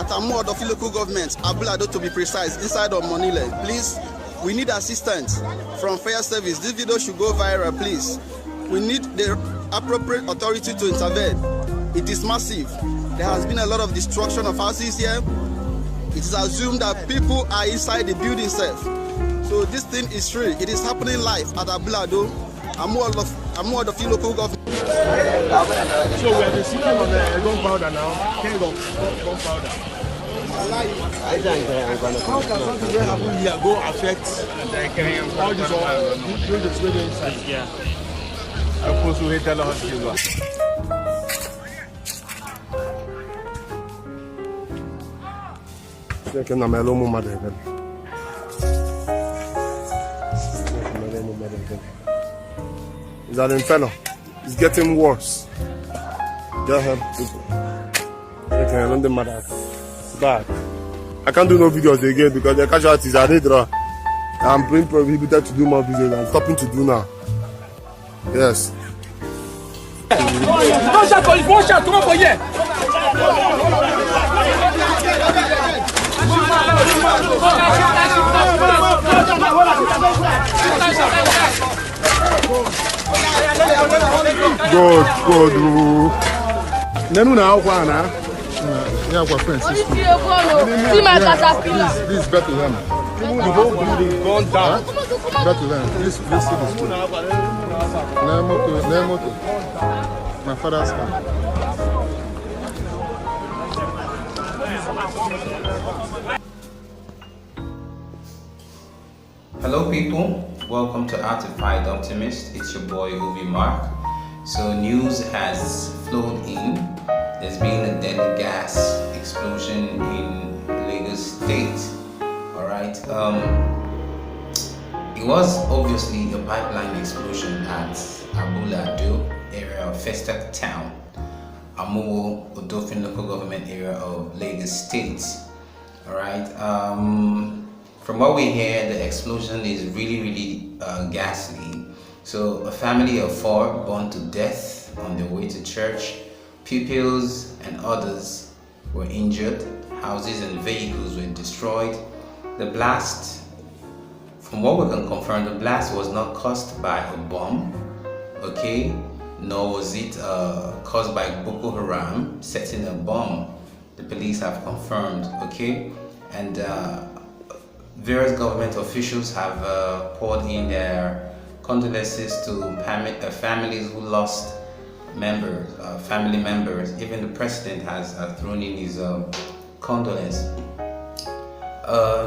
Amuodofi local government, Abulado to be precise, inside of Monile. Please, we need assistance from fire service. This video should go viral, please. We need the appropriate authority to intervene. It is massive. There has been a lot of destruction of houses here. It is assumed that people are inside the building itself. So this thing is real. It is happening live at Abulado, Amuodofi local government. So we have been sitting on the gunpowder now. Gunpowder. How can something that happen here go affect all this buildings where they inside? Yeah. I suppose we tell us you. Second, I'm a little more mad. It's an inferno. It's getting worse. Just help people. It's bad. I can't do no videos again because the casualties are there. I'm being prohibited to do more videos. I'm stopping to do now. Yes. One shot, come on for here. Good. Nenu na akwa na. Yeah, our friends. See my caterpillar. This is Bethlehem. The whole building gone down. Bethlehem. This see the school. Nemoto. My father's car. Hello people, welcome to Artified Optimist. It's your boy Obi Mark. So news has flowed in. There's been a deadly gas explosion in Lagos State. Alright. It was obviously a pipeline explosion at Abulado area of Festac town, Amuodofi local government area of Lagos State. Alright. From what we hear, the explosion is really ghastly. So a family of 4 burned to death on their way to church. Pupils and others were injured. Houses and vehicles were destroyed. The blast, from what we can confirm, the blast was not caused by a bomb, okay? Nor was it caused by Boko Haram setting a bomb. The police have confirmed, okay? And various government officials have poured in their condolences to families who lost family members. Even the president has thrown in his condolence.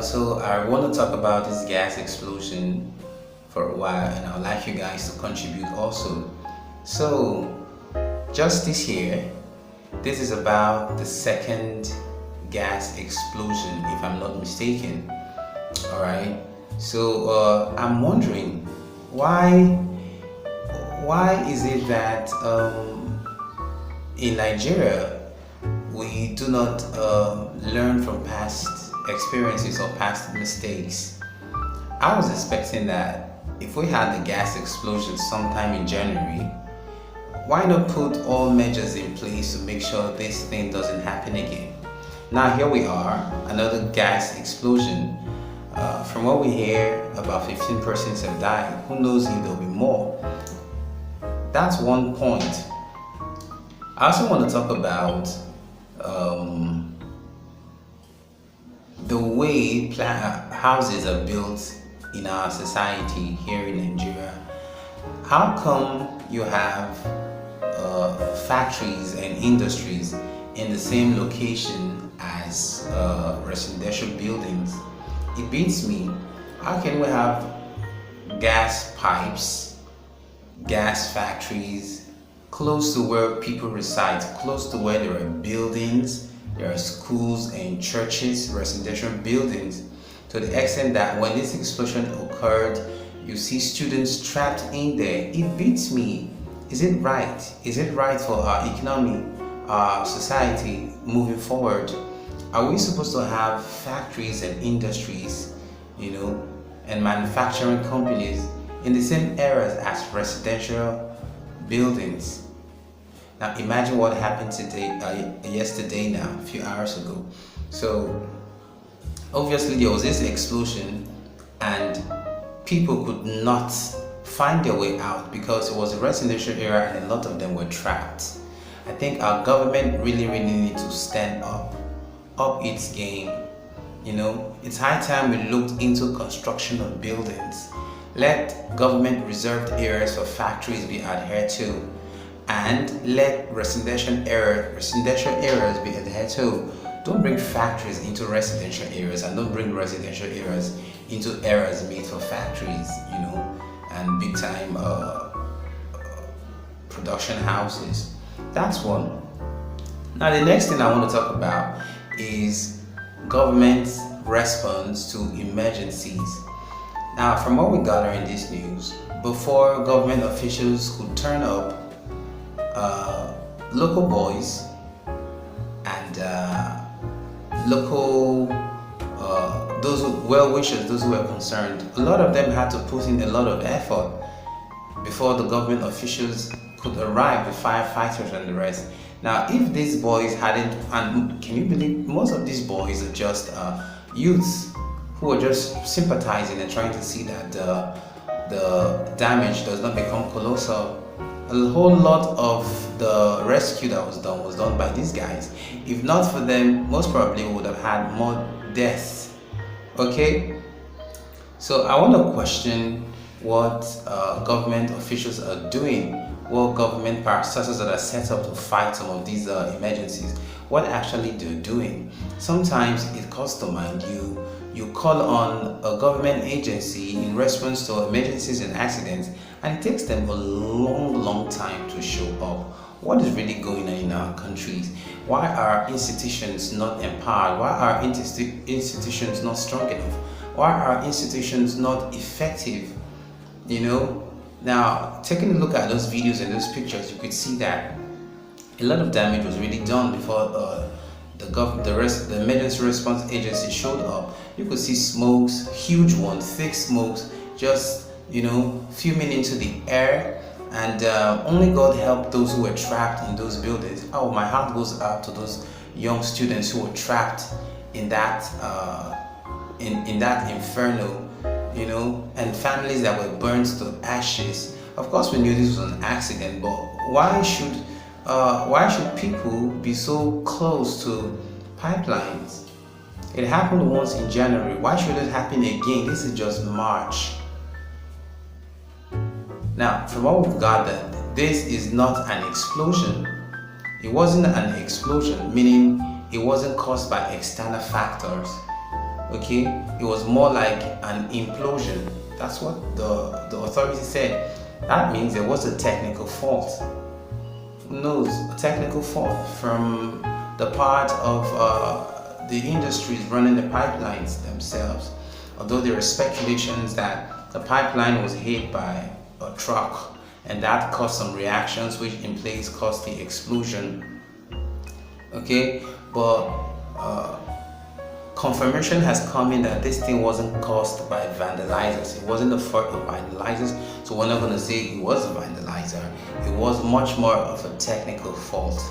So I want to talk about this gas explosion for a while, and I'd like you guys to contribute also. So just this year, this is about the second gas explosion, if I'm not mistaken. Alright, so I'm wondering why is it that in Nigeria we do not learn from past experiences or past mistakes? I was expecting that if we had the gas explosion sometime in January, why not put all measures in place to make sure this thing doesn't happen again? Now here we are, another gas explosion. From what we hear, about 15 persons have died. Who knows if there'll be more? That's one point. I also want to talk about the way houses are built in our society here in Nigeria. How come you have factories and industries in the same location as residential buildings? It beats me. How can we have gas pipes, gas factories close to where people reside, close to where there are buildings, there are schools and churches, residential buildings, to the extent that when this explosion occurred, you see students trapped in there? It beats me. Is it right? Is it right for our economy, our society moving forward? Are we supposed to have factories and industries, and manufacturing companies in the same areas as residential buildings? Now imagine what happened today, yesterday now, a few hours ago. So obviously there was this explosion and people could not find their way out because it was a residential area and a lot of them were trapped. I think our government really need to stand up its game. You know, it's high time we looked into construction of buildings. Let government reserved areas for factories be adhered to, and let residential areas be adhered to. Don't bring factories into residential areas, and don't bring residential areas into areas made for factories, you know, and big time production houses. That's one. Now the next thing I want to talk about is government's response to emergencies. Now, from what we gather in this news, before government officials could turn up, local boys and local those well-wishers, those who were concerned, a lot of them had to put in a lot of effort before the government officials could arrive, the firefighters and the rest. Now, if these boys hadn't, and can you believe most of these boys are just youths who are just sympathizing and trying to see that the damage does not become colossal. A whole lot of the rescue that was done by these guys. If not for them, most probably we would have had more deaths. Okay? So I want to question what government officials are doing, what government parastatals that are set up to fight some of these emergencies, what actually they're doing. Sometimes it costs to mind you call on a government agency in response to emergencies and accidents, and it takes them a long time to show up. What is really going on in our countries? Why are institutions not empowered? Why are institutions not strong enough? Why are institutions not effective? You know, now taking a look at those videos and those pictures, you could see that a lot of damage was really done before the emergency response agency showed up. You could see smokes, huge ones, thick smokes, just, you know, fuming into the air, and only God helped those who were trapped in those buildings. Oh, my heart goes out to those young students who were trapped in that in that inferno, you know, and families that were burned to ashes. Of course, we knew this was an accident, but why should people be so close to pipelines? It happened once in January. Why should it happen again? This is just March. Now, from what we've gathered, this is not an explosion. It wasn't an explosion, meaning it wasn't caused by external factors. Okay? It was more like an implosion. That's what the authorities said. That means there was a technical fault. Who knows? A technical fault from the part of the industries running the pipelines themselves. Although there are speculations that the pipeline was hit by a truck and that caused some reactions, which in place caused the explosion. Okay, but confirmation has come in that this thing wasn't caused by vandalizers. It wasn't the fault of vandalizers, so we're not going to say it was a vandalizer. It was much more of a technical fault.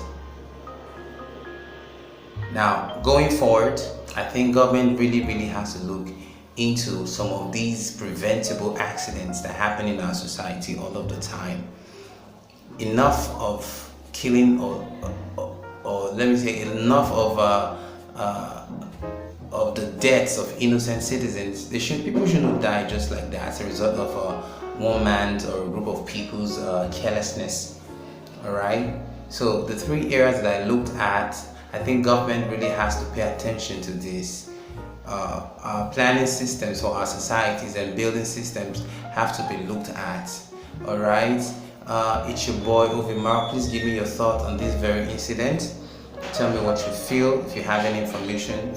Now, going forward, I think government really has to look into some of these preventable accidents that happen in our society all of the time. Enough of killing, or let me say, enough of the deaths of innocent citizens. People shouldn't die just like that as a result of one man's or a group of people's carelessness. All right. So the three areas that I looked at, I think government really has to pay attention to this. Our planning systems for our societies and building systems have to be looked at. All right. It's your boy Ovimar. Please give me your thoughts on this very incident. Tell me what you feel. If you have any information,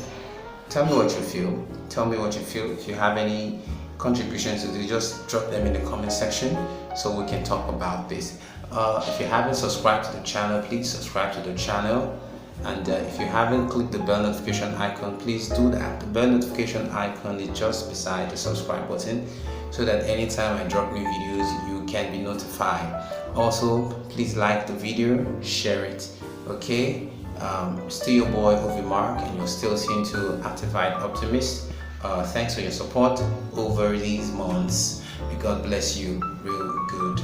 tell me what you feel. Tell me what you feel. If you have any contributions to this, just drop them in the comment section so we can talk about this. If you haven't subscribed to the channel, please subscribe to the channel. And if you haven't clicked the bell notification icon, please do that. The bell notification icon is just beside the subscribe button, so that anytime I drop new videos, you can be notified. Also, please like the video, share it. Okay, still your boy Ovi Mark, and you're still tuned to Actified Optimist. Thanks for your support over these months. May God bless you real good.